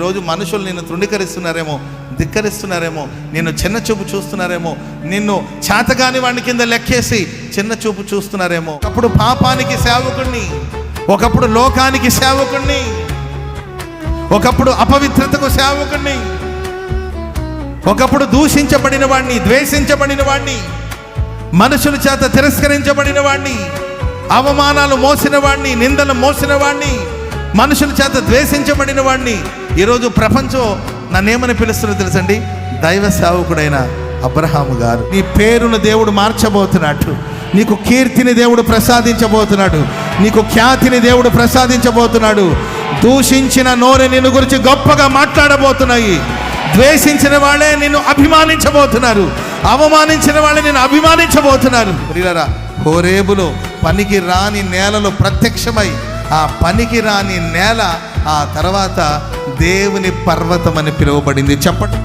ఈరోజు మనుషులు నిన్ను తృణీకరిస్తున్నారేమో, ధిక్కరిస్తున్నారేమో, నిన్ను చిన్న చూపు చూస్తున్నారేమో, నిన్ను చేతగాని వాడిని కింద లెక్కేసి చిన్న చూపు చూస్తున్నారేమో. ఒకప్పుడు పాపానికి సేవకుణ్ణి, ఒకప్పుడు లోకానికి సేవకుణ్ణి, ఒకప్పుడు అపవిత్రతకు సేవకుణ్ణి, ఒకప్పుడు దూషించబడిన వాడిని, ద్వేషించబడిన వాడిని, మనుషుల చేత తిరస్కరించబడిన వాడిని, అవమానాలు మోసిన వాడిని, నిందలు మోసిన వాడిని, మనుషుల చేత ద్వేషించబడిన వాడిని ఈరోజు ప్రపంచం నన్నేమని పిలుస్తున్నా తెలుసండి? దైవ సేవకుడైన అబ్రహాము గారు. నీ పేరును దేవుడు మార్చబోతున్నాడు, నీకు కీర్తిని దేవుడు ప్రసాదించబోతున్నాడు, నీకు ఖ్యాతిని దేవుడు ప్రసాదించబోతున్నాడు. దూషించిన నోరు నిన్ను గురించి గొప్పగా మాట్లాడబోతున్నాయి. ద్వేషించిన వాళ్ళే నిన్ను అభిమానించబోతున్నారు, అవమానించిన వాళ్ళే నిన్ను అభిమానించబోతున్నారు. ప్రియులారా, హోరేబులో పనికి రాని నేలలో ప్రత్యక్షమై, ఆ పనికి రాని నేల ఆ తర్వాత దేవుని పర్వతం అని పిలువబడింది. చెప్పండి.